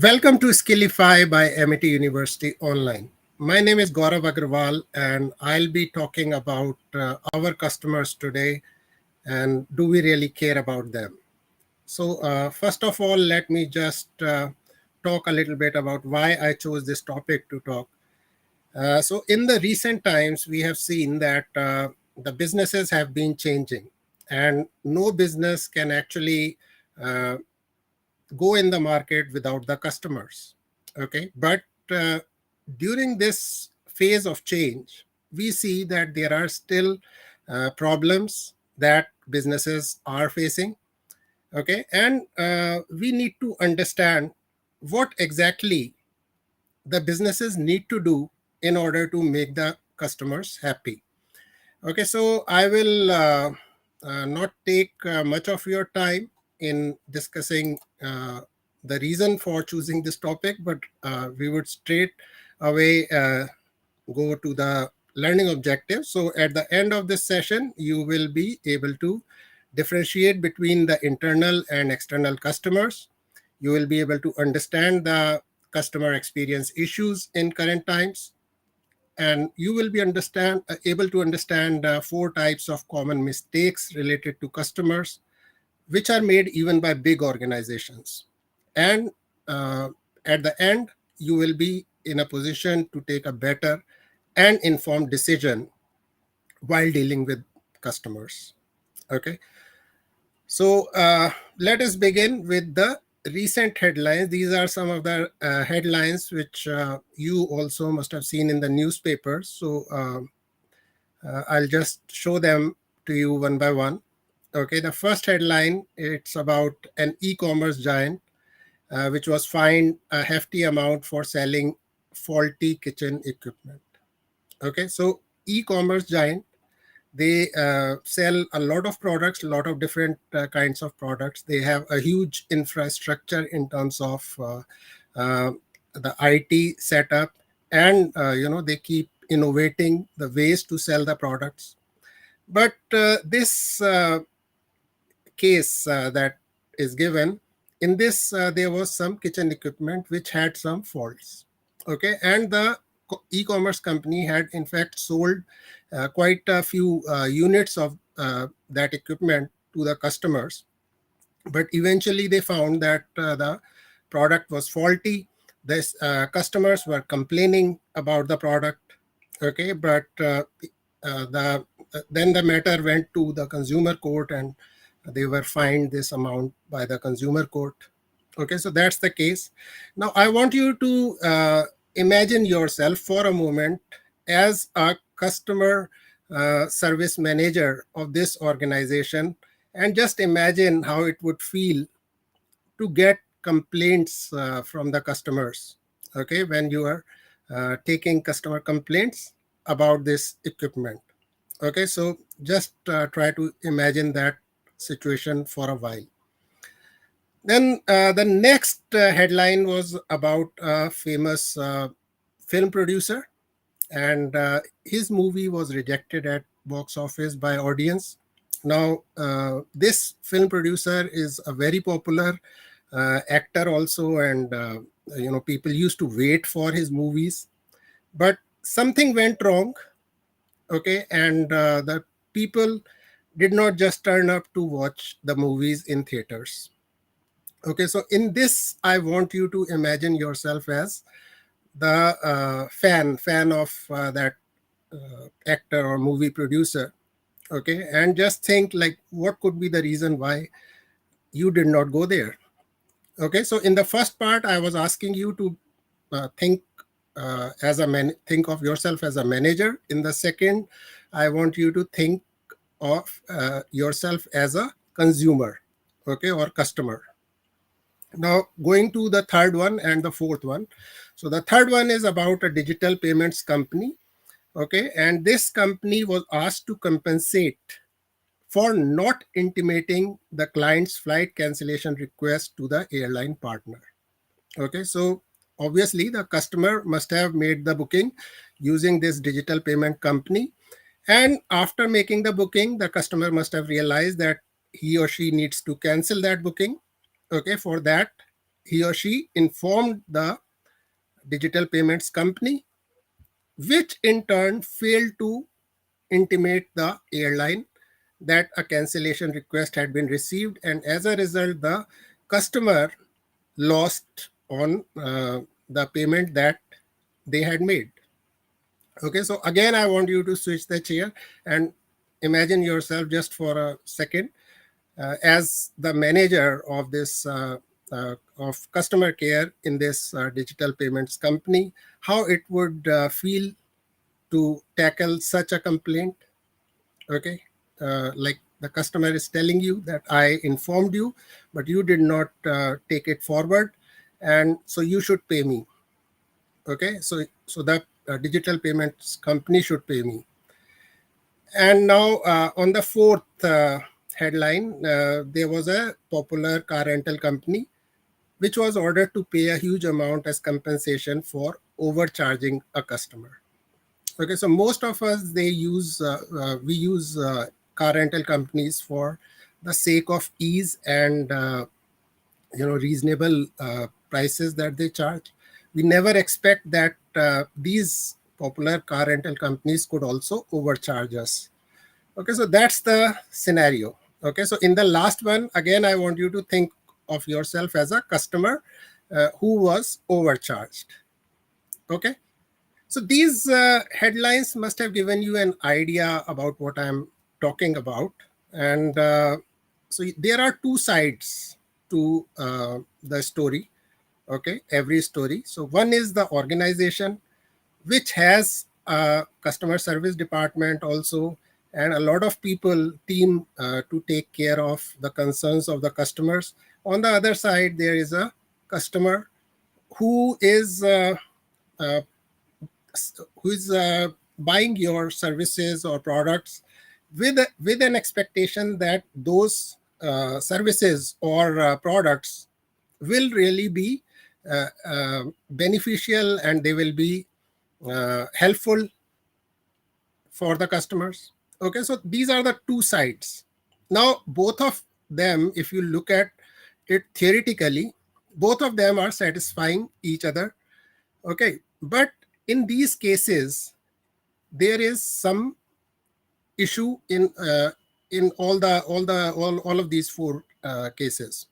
Welcome to Skillify by Amity University Online. My name is Gaurav Agrawal, and I'll be talking about our customers today and do we really care about them. So, first of all, let me just talk a little bit about why I chose this topic to talk. So, in the recent times, we have seen that the businesses have been changing, and no business can actually uh, go in the market without the customers. Okay, but uh, during this phase of change, we see that there are still problems that businesses are facing. Okay, and we need to understand what exactly the businesses need to do in order to make the customers happy. Okay, so I will not take much of your time in discussing the reason for choosing this topic, but we would straight away go to the learning objective. So at the end of this session, you will be able to differentiate between the internal and external customers. You will be able to understand the customer experience issues in current times, and you will be able to understand four types of common mistakes related to customers which are made even by big organizations. And uh, at the end, you will be in a position to take a better and informed decision while dealing with customers. Okay, so let us begin with the recent headlines. These are some of the headlines which you also must have seen in the newspapers. So I'll just show them to you one by one. Okay, the first headline, it's about an e-commerce giant which was fined a hefty amount for selling faulty kitchen equipment. Okay, so e-commerce giant, they sell a lot of products, a lot of different kinds of products. They have a huge infrastructure in terms of uh, the IT setup, and they keep innovating the ways to sell the products. But this case that is given, in this there was some kitchen equipment which had some faults. Okay, and the e-commerce company had in fact sold quite a few units of that equipment to the customers, but eventually they found that the product was faulty. This customers were complaining about the product. Okay, but the then the matter went to the consumer court, and they were fined this amount by the consumer court. Okay, so that's the case. Now I want you to imagine yourself for a moment as a customer service manager of this organization, and just imagine how it would feel to get complaints from the customers. Okay, when you are taking customer complaints about this equipment. Okay, so just try to imagine that situation for a while. Then the next headline was about a famous film producer, and his movie was rejected at box office by audience. Now this film producer is a very popular actor also, and people used to wait for his movies, but something went wrong. Okay, and the people did not just turn up to watch the movies in theaters. Okay, so in this I want you to imagine yourself as the fan of that actor or movie producer. Okay, and just think like what could be the reason why you did not go there. Okay, so in the first part I was asking you to think think of yourself as a manager. In the second, I want you to think of yourself as a consumer, okay, or customer. Now going to the third one and the fourth one. So the third one is about a digital payments company. Okay, and this company was asked to compensate for not intimating the client's flight cancellation request to the airline partner. Okay, so obviously the customer must have made the booking using this digital payment company. And after making the booking, the customer must have realized that he or she needs to cancel that booking. Okay, for that, he or she informed the digital payments company, which in turn failed to intimate the airline that a cancellation request had been received, and as a result, the customer lost on the payment that they had made. Okay, so again, I want you to switch the chair and imagine yourself just for a second as the manager of this of customer care in this digital payments company, how it would feel to tackle such a complaint. Okay, like the customer is telling you that I informed you, but you did not take it forward, and so you should pay me. Okay, so that digital payments company should pay me. And now on the fourth headline, there was a popular car rental company which was ordered to pay a huge amount as compensation for overcharging a customer. Okay, so most of us we use car rental companies for the sake of ease and reasonable prices that they charge. We never expect that these popular car rental companies could also overcharge us. Okay, so that's the scenario. Okay, so in the last one, again, I want you to think of yourself as a customer who was overcharged. Okay, so these headlines must have given you an idea about what I'm talking about. And so there are two sides to the story. Okay, every story. So one is the organization, which has a customer service department also, and a lot of people team to take care of the concerns of the customers. On the other side, there is a customer who is uh, buying your services or products with an expectation that those services or products will really be beneficial, and they will be helpful for the customers. Okay, so these are the two sides. Now, both of them, if you look at it theoretically, both of them are satisfying each other. Okay, but in these cases, there is some issue in all of these four cases.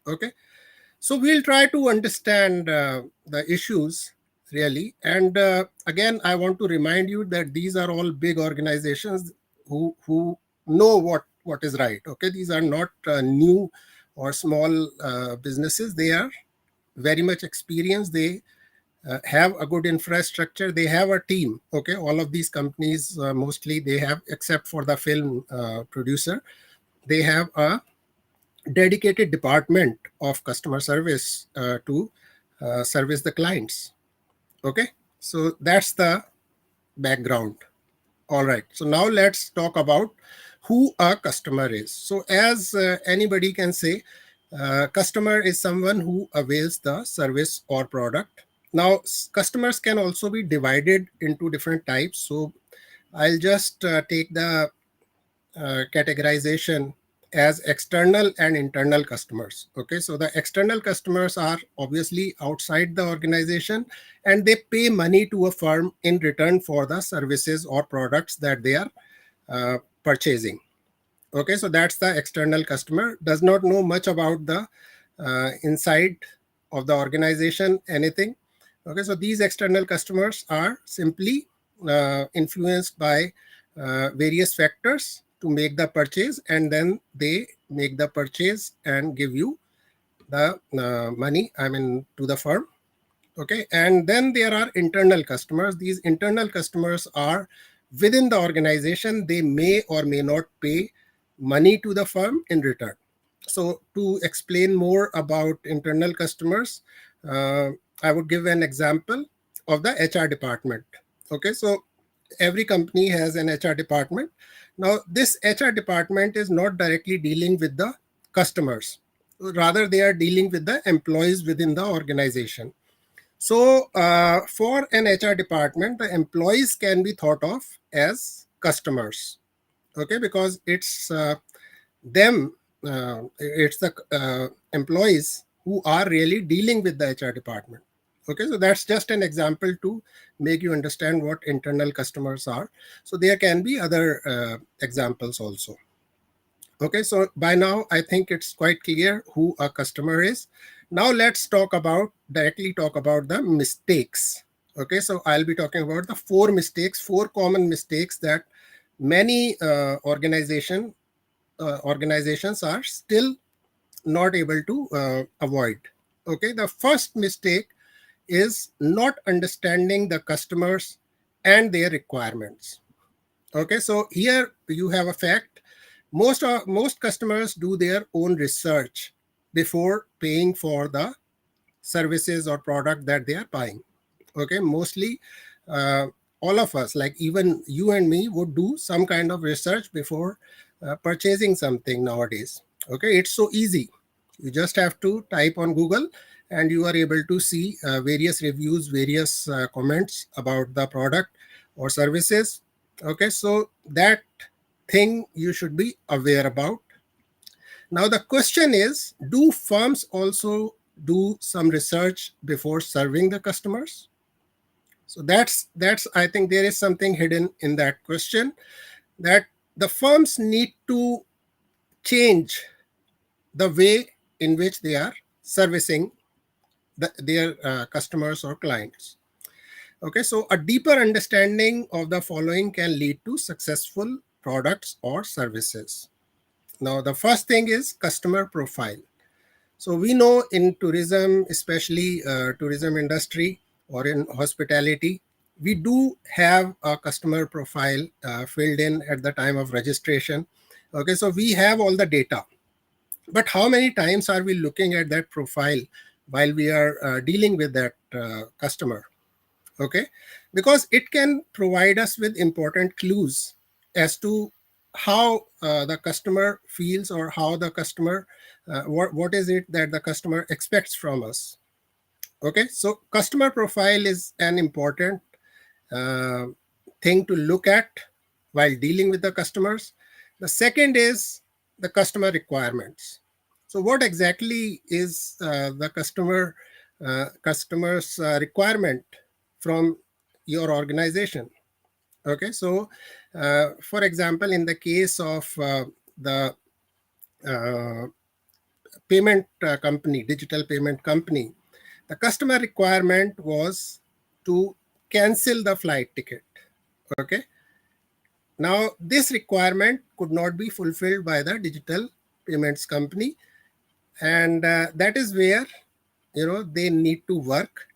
Okay, so we'll try to understand the issues really. And again, I want to remind you that these are all big organizations who know what is right. Okay, these are not new or small businesses. They are very much experienced. They have a good infrastructure. They have a team. Okay, all of these companies mostly they have, except for the film producer, they have a dedicated department of customer service to service the clients. Okay, so that's the background. All right, so now let's talk about who a customer is. So as anybody can say, customer is someone who avails the service or product. Now customers can also be divided into different types. So I'll just take the categorization as external and internal customers. Okay, so the external customers are obviously outside the organization, and they pay money to a firm in return for the services or products that they are purchasing. Okay, so that's the external customer, does not know much about the inside of the organization, anything. Okay, so these external customers are simply influenced by various factors to make the purchase, and then they make the purchase and give you the money, I mean, to the firm. Okay, and then there are internal customers. These internal customers are within the organization. They may or may not pay money to the firm in return. So to explain more about internal customers, I would give an example of the HR department. Okay, so every company has an HR department. Now, this HR department is not directly dealing with the customers. Rather, they are dealing with the employees within the organization. So, for an HR department, the employees can be thought of as customers. Okay, because it's them, it's the employees who are really dealing with the HR department. Okay, so that's just an example to make you understand what internal customers are. So there can be other examples also. Okay, so by now I think it's quite clear who a customer is. Now let's directly talk about the mistakes. Okay, so I'll be talking about the four common mistakes that many organizations are still not able to avoid. Okay, the first mistake is not understanding the customers and their requirements. Okay, so here you have a fact. Most customers do their own research before paying for the services or product that they are buying. Okay, mostly uh, all of us, like even you and me, would do some kind of research before purchasing something nowadays. Okay, it's so easy. You just have to type on Google and you are able to see various reviews, various comments about the product or services. Okay, so that thing you should be aware about. Now the question is, do firms also do some research before serving the customers? So that's I think there is something hidden in that question, that the firms need to change the way in which they are servicing their customers or clients. Okay, so a deeper understanding of the following can lead to successful products or services. Now, the first thing is customer profile. So we know in tourism, especially tourism industry or in hospitality, we do have a customer profile filled in at the time of registration. Okay, so we have all the data. But how many times are we looking at that profile while we are dealing with that customer? Okay, because it can provide us with important clues as to how the customer feels, or how the customer what is it that the customer expects from us. Okay, so customer profile is an important uh, thing to look at while dealing with the customers. The second is the customer requirements. So what exactly is the customer's requirement from your organization? Okay, so for example, in the case of the uh, payment company, digital payment company, the customer requirement was to cancel the flight ticket. Okay, now this requirement could not be fulfilled by the digital payments company, and that is where they need to work,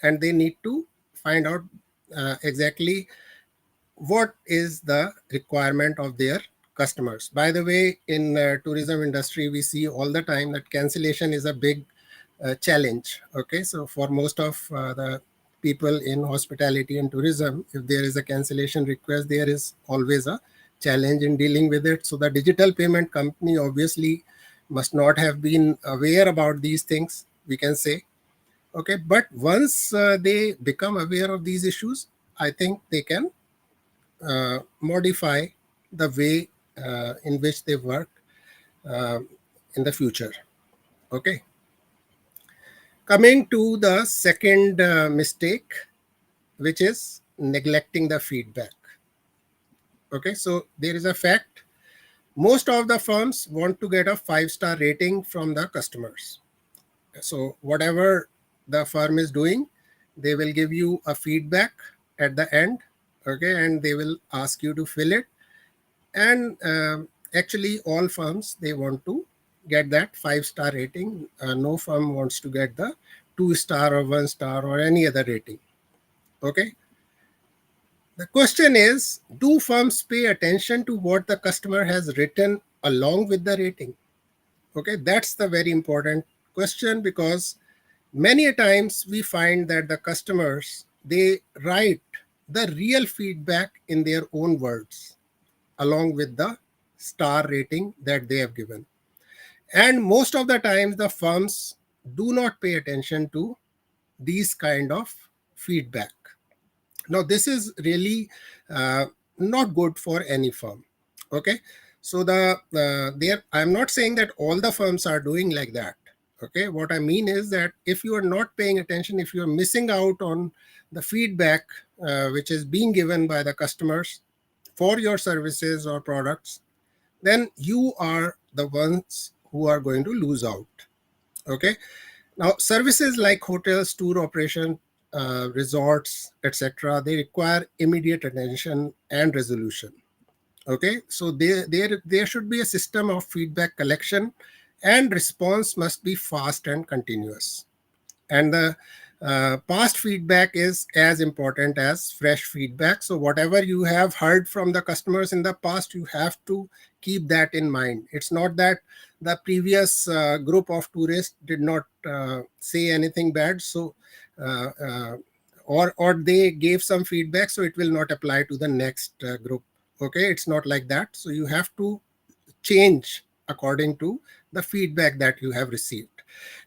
and they need to find out exactly what is the requirement of their customers. By the way, in tourism industry, we see all the time that cancellation is a big challenge. Okay, so for most of the people in hospitality and tourism, if there is a cancellation request, there is always a challenge in dealing with it. So the digital payment company obviously must not have been aware about these things, we can say. Okay, but once they become aware of these issues, I think they can modify the way in which they work uh, in the future. Okay. Coming to the second mistake, which is neglecting the feedback. Okay, so there is a fact. Most of the firms want to get a 5-star rating from the customers. So whatever the firm is doing, they will give you a feedback at the end. Okay, and they will ask you to fill it. And actually all firms, they want to get that 5-star rating. No firm wants to get the 2-star or 1-star or any other rating. Okay, the question is, do firms pay attention to what the customer has written along with the rating? Okay, that's the very important question, because many a times we find that the customers, they write the real feedback in their own words along with the star rating that they have given. And most of the times, the firms do not pay attention to these kind of feedback. Now, this is really not good for any firm. Okay, so I'm not saying that all the firms are doing like that. Okay, what I mean is that if you are not paying attention, if you are missing out on the feedback which is being given by the customers for your services or products, then you are the ones who are going to lose out. Okay, now services like hotels, tour operation, resorts, etc., they require immediate attention and resolution. Okay, so there should be a system of feedback collection, and response must be fast and continuous. And the past feedback is as important as fresh feedback. So whatever you have heard from the customers in the past, you have to keep that in mind. It's not that the previous group of tourists did not say anything bad, so uh, uh, or they gave some feedback, so it will not apply to the next group. Okay, it's not like that. So you have to change according to the feedback that you have received.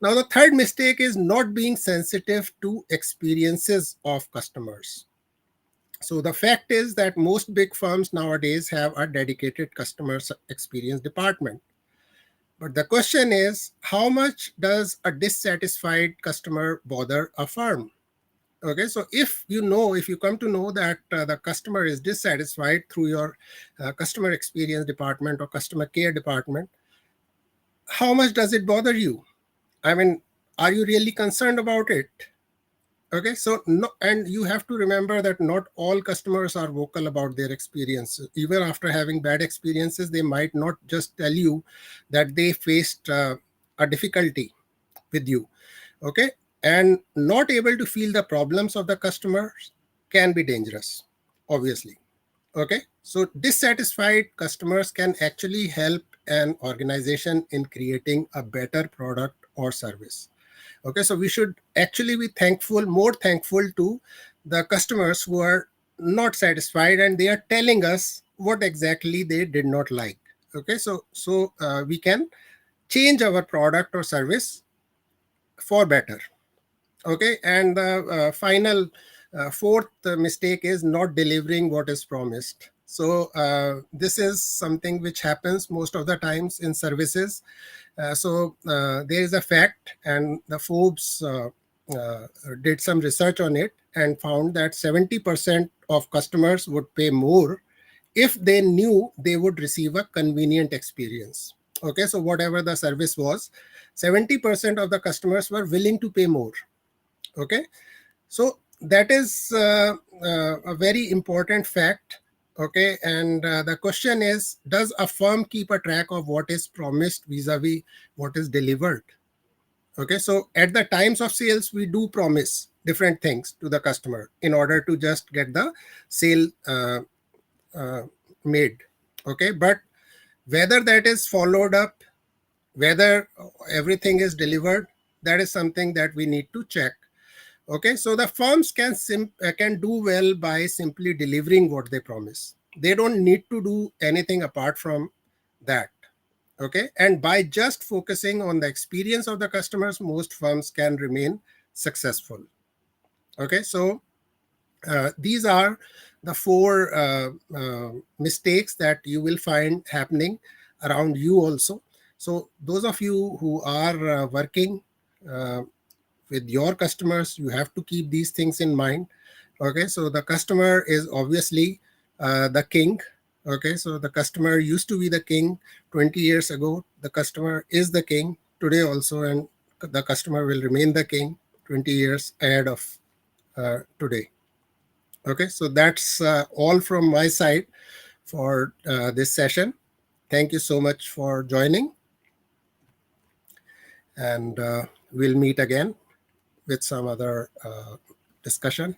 Now, the third mistake is not being sensitive to experiences of customers. So, the fact is that most big firms nowadays have a dedicated customer experience department. But the question is, how much does a dissatisfied customer bother a firm? Okay, so if you come to know that the customer is dissatisfied through your customer experience department or customer care department, how much does it bother you? I mean, are you really concerned about it? Okay, so no, and you have to remember that not all customers are vocal about their experience. Even after having bad experiences, they might not just tell you that they faced a difficulty with you. Okay, and not able to feel the problems of the customers can be dangerous, obviously. Okay, so dissatisfied customers can actually help an organization in creating a better product or service. Okay, so we should actually be more thankful to the customers who are not satisfied and they are telling us what exactly they did not like. Okay, so we can change our product or service for better. Okay, and the final fourth mistake is not delivering what is promised. So this is something which happens most of the times in services. There is a fact, and the Forbes uh, did some research on it and found that 70% of customers would pay more if they knew they would receive a convenient experience. Okay, so whatever the service was, 70% of the customers were willing to pay more. Okay, so that is a very important fact. Okay, and the question is, does a firm keep a track of what is promised vis-a-vis what is delivered? Okay, so at the times of sales, we do promise different things to the customer in order to just get the sale uh, made. Okay, but whether that is followed up, whether everything is delivered, that is something that we need to check. Okay, so the firms can do well by simply delivering what they promise. They don't need to do anything apart from that. Okay, and by just focusing on the experience of the customers, most firms can remain successful. Okay, so these are the four mistakes that you will find happening around you also. So those of you who are working uh, with your customers, you have to keep these things in mind. Okay, so the customer is obviously the king. Okay, so the customer used to be the king 20 years ago. The customer is the king today also, and the customer will remain the king 20 years ahead of today. Okay, so that's all from my side for this session. Thank you so much for joining, and we'll meet again with some other discussion.